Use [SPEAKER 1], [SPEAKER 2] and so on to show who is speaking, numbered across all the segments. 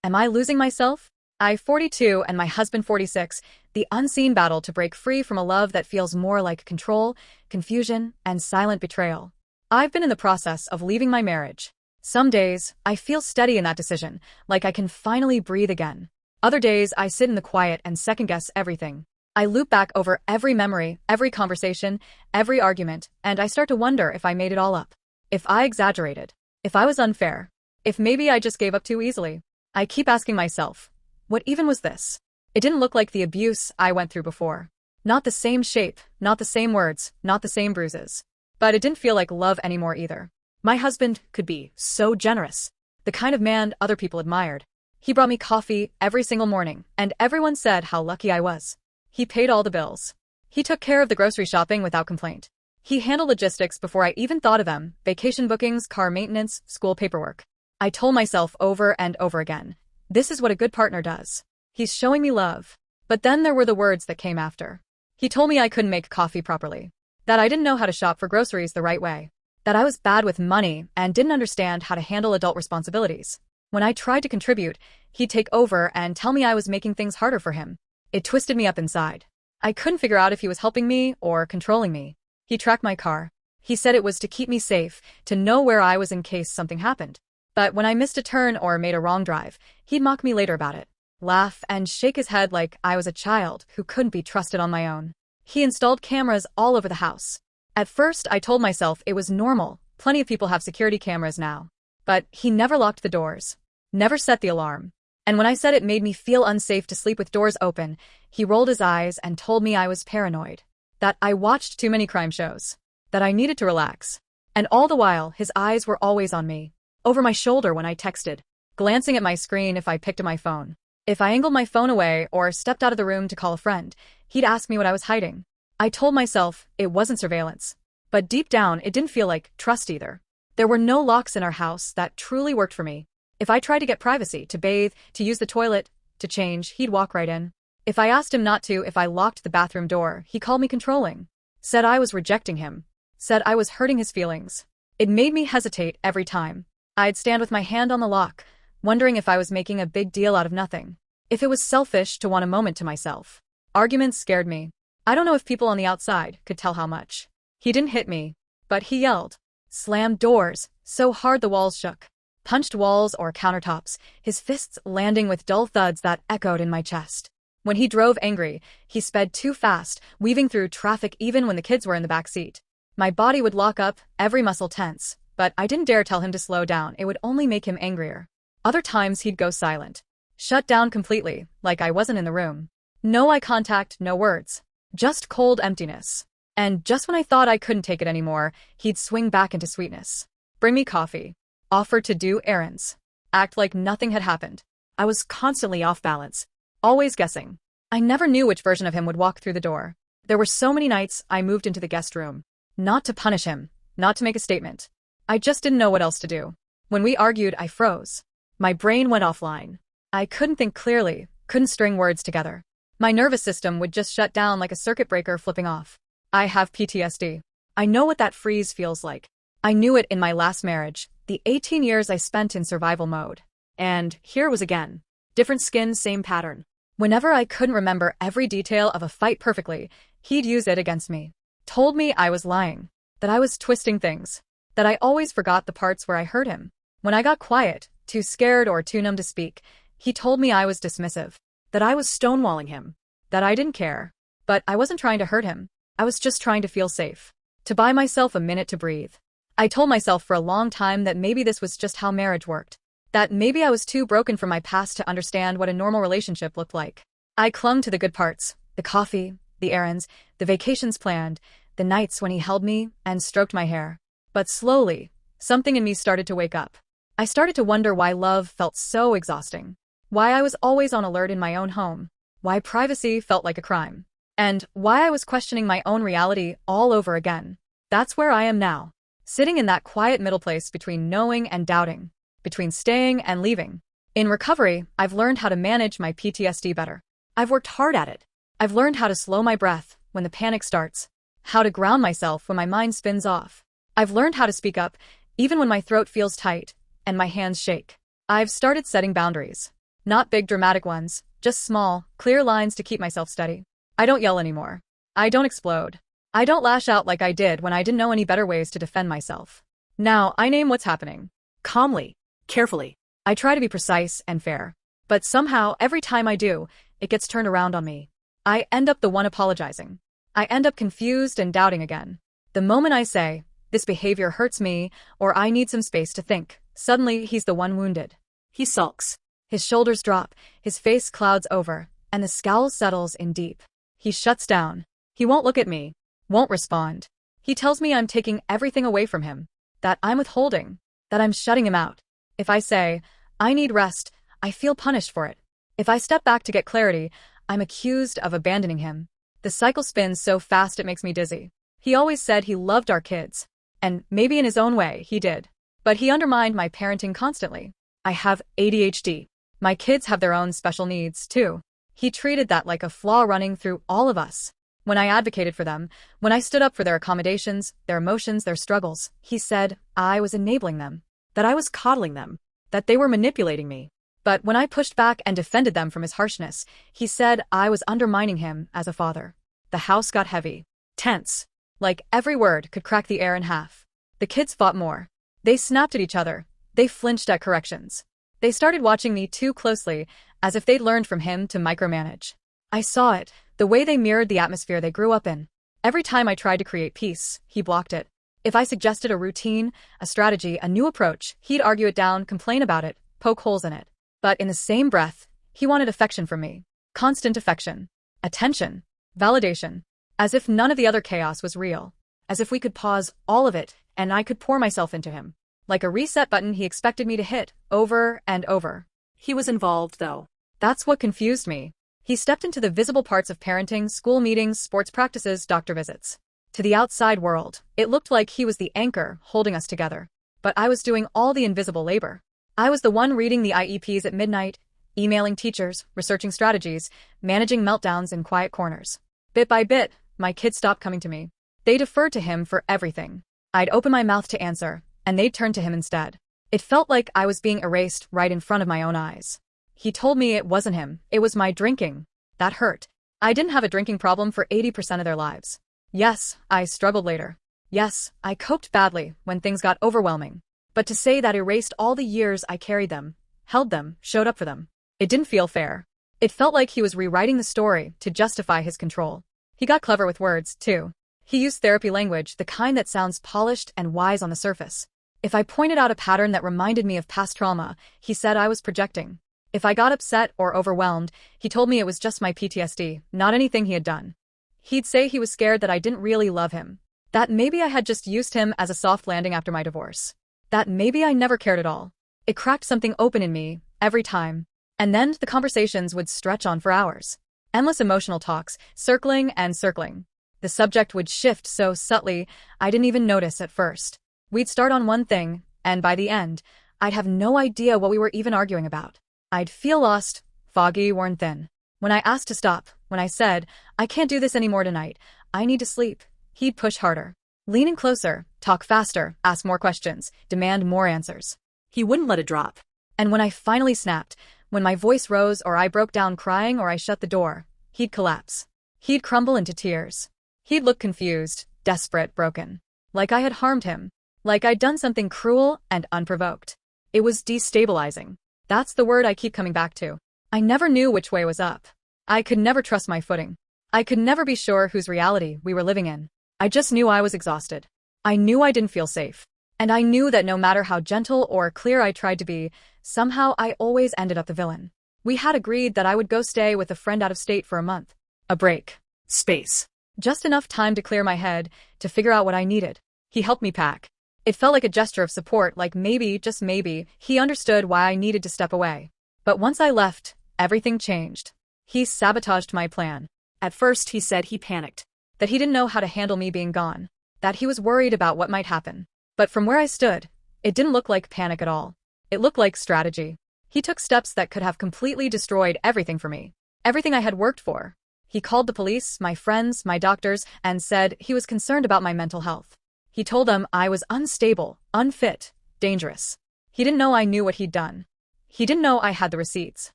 [SPEAKER 1] Am I losing myself? I 42 and my husband 46, the unseen battle to break free from a love that feels more like control, confusion, and silent betrayal. I've been in the process of leaving my marriage. Some days, I feel steady in that decision, like I can finally breathe again. Other days, I sit in the quiet and second-guess everything. I loop back over every memory, every conversation, every argument, and I start to wonder if I made it all up. If I exaggerated. If I was unfair. If maybe I just gave up too easily. I keep asking myself, what even was this? It didn't look like the abuse I went through before. Not the same shape, not the same words, not the same bruises. But it didn't feel like love anymore either. My husband could be so generous. The kind of man other people admired. He brought me coffee every single morning, and everyone said how lucky I was. He paid all the bills. He took care of the grocery shopping without complaint. He handled logistics before I even thought of them, vacation bookings, car maintenance, school paperwork. I told myself over and over again, this is what a good partner does. He's showing me love. But then there were the words that came after. He told me I couldn't make coffee properly. That I didn't know how to shop for groceries the right way. That I was bad with money and didn't understand how to handle adult responsibilities. When I tried to contribute, he'd take over and tell me I was making things harder for him. It twisted me up inside. I couldn't figure out if he was helping me or controlling me. He tracked my car. He said it was to keep me safe, to know where I was in case something happened. But when I missed a turn or made a wrong drive, he'd mock me later about it, laugh and shake his head like I was a child who couldn't be trusted on my own. He installed cameras all over the house. At first, I told myself it was normal. Plenty of people have security cameras now. But he never locked the doors. Never set the alarm. And when I said it made me feel unsafe to sleep with doors open, he rolled his eyes and told me I was paranoid. That I watched too many crime shows. That I needed to relax. And all the while, his eyes were always on me. Over my shoulder when I texted. Glancing at my screen if I picked up my phone. If I angled my phone away or stepped out of the room to call a friend, he'd ask me what I was hiding. I told myself it wasn't surveillance. But deep down, it didn't feel like trust either. There were no locks in our house that truly worked for me. If I tried to get privacy, to bathe, to use the toilet, to change, he'd walk right in. If I asked him not to, if I locked the bathroom door, he called me controlling. Said I was rejecting him. Said I was hurting his feelings. It made me hesitate every time. I'd stand with my hand on the lock, wondering if I was making a big deal out of nothing. If it was selfish to want a moment to myself. Arguments scared me. I don't know if people on the outside could tell how much. He didn't hit me, but he yelled. Slammed doors, so hard the walls shook. Punched walls or countertops, his fists landing with dull thuds that echoed in my chest. When he drove angry, he sped too fast, weaving through traffic even when the kids were in the back seat. My body would lock up, every muscle tense, but I didn't dare tell him to slow down. It would only make him angrier. Other times he'd go silent. Shut down completely, like I wasn't in the room. No eye contact, no words. Just cold emptiness. And just when I thought I couldn't take it anymore, he'd swing back into sweetness. Bring me coffee. Offer to do errands. Act like nothing had happened. I was constantly off balance. Always guessing. I never knew which version of him would walk through the door. There were so many nights I moved into the guest room. Not to punish him. Not to make a statement. I just didn't know what else to do. When we argued, I froze. My brain went offline. I couldn't think clearly, couldn't string words together. My nervous system would just shut down like a circuit breaker flipping off. I have PTSD. I know what that freeze feels like. I knew it in my last marriage, the 18 years I spent in survival mode. And here it was again. Different skin, same pattern. Whenever I couldn't remember every detail of a fight perfectly, he'd use it against me. Told me I was lying. That I was twisting things. That I always forgot the parts where I hurt him. When I got quiet, too scared or too numb to speak, he told me I was dismissive. That I was stonewalling him. That I didn't care. But I wasn't trying to hurt him. I was just trying to feel safe. To buy myself a minute to breathe. I told myself for a long time that maybe this was just how marriage worked. That maybe I was too broken from my past to understand what a normal relationship looked like. I clung to the good parts. The coffee, the errands, the vacations planned, the nights when he held me and stroked my hair. But slowly, something in me started to wake up. I started to wonder why love felt so exhausting. Why I was always on alert in my own home. Why privacy felt like a crime. And why I was questioning my own reality all over again. That's where I am now. Sitting in that quiet middle place between knowing and doubting. Between staying and leaving. In recovery, I've learned how to manage my PTSD better. I've worked hard at it. I've learned how to slow my breath when the panic starts. How to ground myself when my mind spins off. I've learned how to speak up, even when my throat feels tight and my hands shake. I've started setting boundaries. Not big dramatic ones, just small, clear lines to keep myself steady. I don't yell anymore. I don't explode. I don't lash out like I did when I didn't know any better ways to defend myself. Now, I name what's happening. Calmly. Carefully. I try to be precise and fair. But somehow, every time I do, it gets turned around on me. I end up the one apologizing. I end up confused and doubting again. The moment I say, this behavior hurts me, or I need some space to think, suddenly he's the one wounded. He sulks. His shoulders drop, his face clouds over, and the scowl settles in deep. He shuts down. He won't look at me. Won't respond. He tells me I'm taking everything away from him. That I'm withholding. That I'm shutting him out. If I say, I need rest, I feel punished for it. If I step back to get clarity, I'm accused of abandoning him. The cycle spins so fast it makes me dizzy. He always said he loved our kids. And maybe in his own way, he did. But he undermined my parenting constantly. I have ADHD. My kids have their own special needs, too. He treated that like a flaw running through all of us. When I advocated for them, when I stood up for their accommodations, their emotions, their struggles, he said I was enabling them, that I was coddling them, that they were manipulating me. But when I pushed back and defended them from his harshness, he said I was undermining him as a father. The house got heavy, tense, like every word could crack the air in half. The kids fought more. They snapped at each other. They flinched at corrections. They started watching me too closely, as if they'd learned from him to micromanage. I saw it, the way they mirrored the atmosphere they grew up in. Every time I tried to create peace, he blocked it. If I suggested a routine, a strategy, a new approach, he'd argue it down, complain about it, poke holes in it. But in the same breath, he wanted affection from me. Constant affection. Attention. Validation. As if none of the other chaos was real. As if we could pause all of it, and I could pour myself into him. Like a reset button he expected me to hit, over and over. He was involved, though. That's what confused me. He stepped into the visible parts of parenting, school meetings, sports practices, doctor visits. To the outside world, it looked like he was the anchor holding us together. But I was doing all the invisible labor. I was the one reading the IEPs at midnight, emailing teachers, researching strategies, managing meltdowns in quiet corners. Bit by bit, my kids stopped coming to me. They deferred to him for everything. I'd open my mouth to answer, and they'd turn to him instead. It felt like I was being erased right in front of my own eyes. He told me it wasn't him, it was my drinking. That hurt. I didn't have a drinking problem for 80% of their lives. Yes, I struggled later. Yes, I coped badly when things got overwhelming. But to say that erased all the years I carried them, held them, showed up for them, it didn't feel fair. It felt like he was rewriting the story to justify his control. He got clever with words, too. He used therapy language, the kind that sounds polished and wise on the surface. If I pointed out a pattern that reminded me of past trauma, he said I was projecting. If I got upset or overwhelmed, he told me it was just my PTSD, not anything he had done. He'd say he was scared that I didn't really love him. That maybe I had just used him as a soft landing after my divorce. That maybe I never cared at all. It cracked something open in me, every time. And then the conversations would stretch on for hours. Endless emotional talks, circling and circling. The subject would shift so subtly, I didn't even notice at first. We'd start on one thing, and by the end, I'd have no idea what we were even arguing about. I'd feel lost, foggy, worn thin. When I asked to stop, when I said, I can't do this anymore tonight, I need to sleep, he'd push harder. Lean in closer, talk faster, ask more questions, demand more answers. He wouldn't let it drop. And when I finally snapped, when my voice rose or I broke down crying or I shut the door, he'd collapse. He'd crumble into tears. He'd look confused, desperate, broken. Like I had harmed him. Like I'd done something cruel and unprovoked. It was destabilizing. That's the word I keep coming back to. I never knew which way was up. I could never trust my footing. I could never be sure whose reality we were living in. I just knew I was exhausted. I knew I didn't feel safe. And I knew that no matter how gentle or clear I tried to be, somehow I always ended up the villain. We had agreed that I would go stay with a friend out of state for a month. A break. Space. Just enough time to clear my head, to figure out what I needed. He helped me pack. It felt like a gesture of support, like maybe, just maybe, he understood why I needed to step away. But once I left, everything changed. He sabotaged my plan. At first he said he panicked. That he didn't know how to handle me being gone. That he was worried about what might happen. But from where I stood, it didn't look like panic at all. It looked like strategy. He took steps that could have completely destroyed everything for me. Everything I had worked for. He called the police, my friends, my doctors, and said he was concerned about my mental health. He told them I was unstable, unfit, dangerous. He didn't know I knew what he'd done. He didn't know I had the receipts.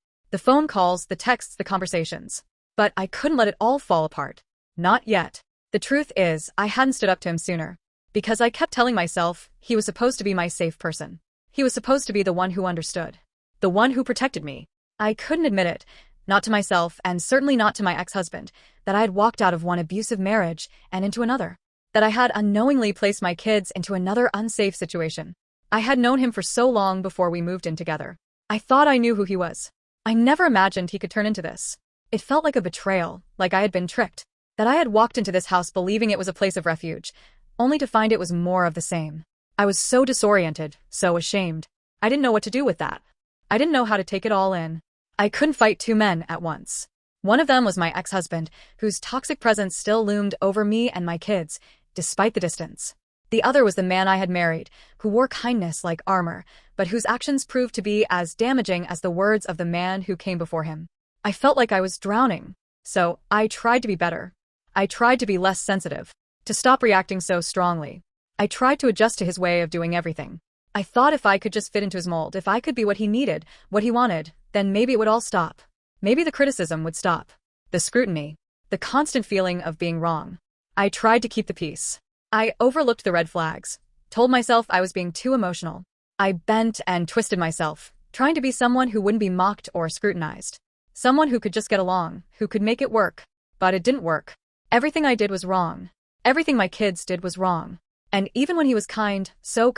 [SPEAKER 1] The phone calls, the texts, the conversations. But I couldn't let it all fall apart. Not yet. The truth is, I hadn't stood up to him sooner. Because I kept telling myself he was supposed to be my safe person. He was supposed to be the one who understood. The one who protected me. I couldn't admit it, not to myself and certainly not to my ex-husband, that I had walked out of one abusive marriage and into another. That I had unknowingly placed my kids into another unsafe situation. I had known him for so long before we moved in together. I thought I knew who he was. I never imagined he could turn into this. It felt like a betrayal, like I had been tricked. That I had walked into this house believing it was a place of refuge, only to find it was more of the same. I was so disoriented, so ashamed. I didn't know what to do with that. I didn't know how to take it all in. I couldn't fight two men at once. One of them was my ex-husband, whose toxic presence still loomed over me and my kids, despite the distance. The other was the man I had married, who wore kindness like armor, but whose actions proved to be as damaging as the words of the man who came before him. I felt like I was drowning, so I tried to be better. I tried to be less sensitive, to stop reacting so strongly. I tried to adjust to his way of doing everything. I thought if I could just fit into his mold, if I could be what he needed, what he wanted, then maybe it would all stop. Maybe the criticism would stop. The scrutiny. The constant feeling of being wrong. I tried to keep the peace. I overlooked the red flags. Told myself I was being too emotional. I bent and twisted myself, trying to be someone who wouldn't be mocked or scrutinized. Someone who could just get along, who could make it work. But it didn't work. Everything I did was wrong. Everything my kids did was wrong. And even when he was kind, so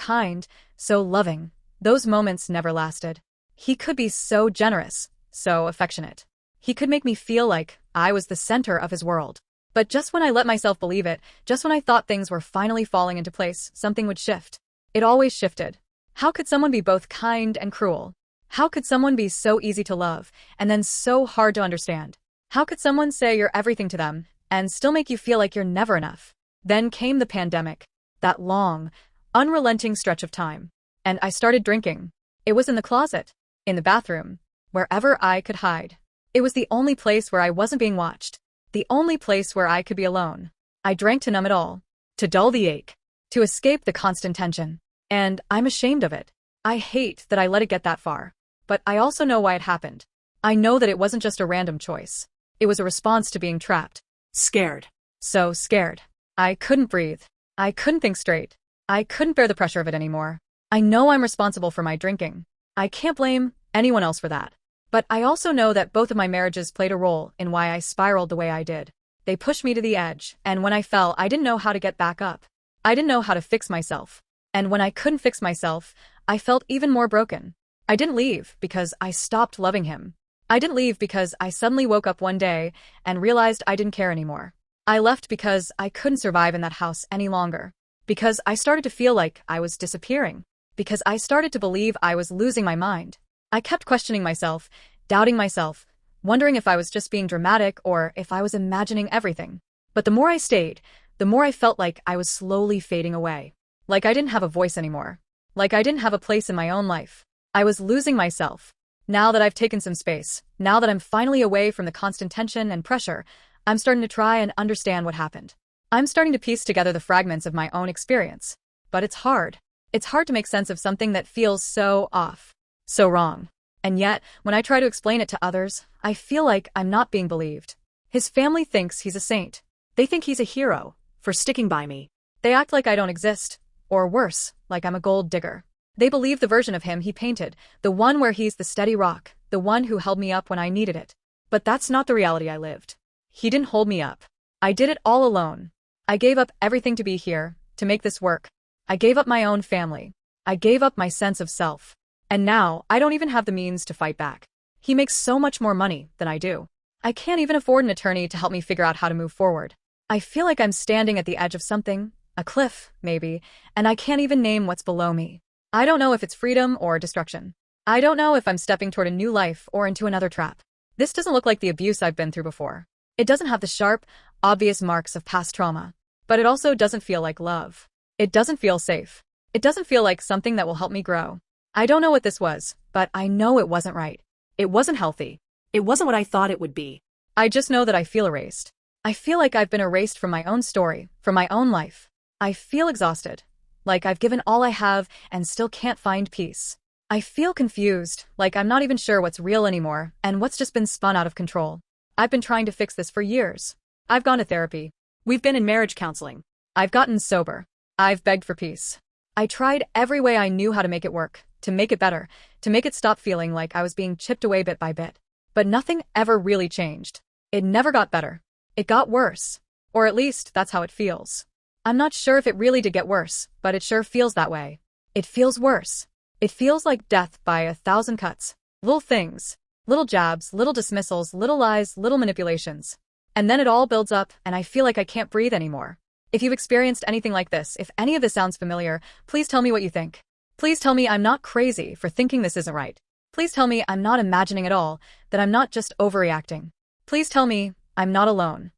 [SPEAKER 1] loving, those moments never lasted. He could be so generous, so affectionate. He could make me feel like I was the center of his world. But just when I let myself believe it, just when I thought things were finally falling into place, something would shift. It always shifted. How could someone be both kind and cruel? How could someone be so easy to love, and then so hard to understand? How could someone say you're everything to them, and still make you feel like you're never enough? Then came the pandemic. That long, unrelenting stretch of time. And I started drinking. It was in the closet, in the bathroom, wherever I could hide. It was the only place where I wasn't being watched. The only place where I could be alone. I drank to numb it all. To dull the ache. To escape the constant tension. And I'm ashamed of it. I hate that I let it get that far. But I also know why it happened. I know that it wasn't just a random choice. It was a response to being trapped. Scared. So scared. I couldn't breathe. I couldn't think straight. I couldn't bear the pressure of it anymore. I know I'm responsible for my drinking. I can't blame anyone else for that. But I also know that both of my marriages played a role in why I spiraled the way I did. They pushed me to the edge, and when I fell, I didn't know how to get back up. I didn't know how to fix myself. And when I couldn't fix myself, I felt even more broken. I didn't leave because I stopped loving him. I didn't leave because I suddenly woke up one day and realized I didn't care anymore. I left because I couldn't survive in that house any longer. Because I started to feel like I was disappearing. Because I started to believe I was losing my mind. I kept questioning myself, doubting myself, wondering if I was just being dramatic or if I was imagining everything. But the more I stayed, the more I felt like I was slowly fading away. Like I didn't have a voice anymore. Like I didn't have a place in my own life. I was losing myself. Now that I've taken some space, now that I'm finally away from the constant tension and pressure, I'm starting to try and understand what happened. I'm starting to piece together the fragments of my own experience. But it's hard. It's hard to make sense of something that feels so off, so wrong. And yet, when I try to explain it to others, I feel like I'm not being believed. His family thinks he's a saint. They think he's a hero for sticking by me. They act like I don't exist, or worse, like I'm a gold digger. They believe the version of him he painted, the one where he's the steady rock, the one who held me up when I needed it. But that's not the reality I lived. He didn't hold me up. I did it all alone. I gave up everything to be here, to make this work. I gave up my own family. I gave up my sense of self. And now, I don't even have the means to fight back. He makes so much more money than I do. I can't even afford an attorney to help me figure out how to move forward. I feel like I'm standing at the edge of something, a cliff, maybe, and I can't even name what's below me. I don't know if it's freedom or destruction. I don't know if I'm stepping toward a new life or into another trap. This doesn't look like the abuse I've been through before. It doesn't have the sharp, obvious marks of past trauma. But it also doesn't feel like love. It doesn't feel safe. It doesn't feel like something that will help me grow. I don't know what this was, but I know it wasn't right. It wasn't healthy. It wasn't what I thought it would be. I just know that I feel erased. I feel like I've been erased from my own story, from my own life. I feel exhausted. Like I've given all I have and still can't find peace. I feel confused, like I'm not even sure what's real anymore and what's just been spun out of control. I've been trying to fix this for years. I've gone to therapy. We've been in marriage counseling. I've gotten sober. I've begged for peace. I tried every way I knew how to make it work, to make it better, to make it stop feeling like I was being chipped away bit by bit. But nothing ever really changed. It never got better. It got worse. Or at least that's how it feels. I'm not sure if it really did get worse, but it sure feels that way. It feels worse. It feels like death by 1,000 cuts. Little things. Little jabs, little dismissals, little lies, little manipulations. And then it all builds up, and I feel like I can't breathe anymore. If you've experienced anything like this, if any of this sounds familiar, please tell me what you think. Please tell me I'm not crazy for thinking this isn't right. Please tell me I'm not imagining at all, that I'm not just overreacting. Please tell me I'm not alone.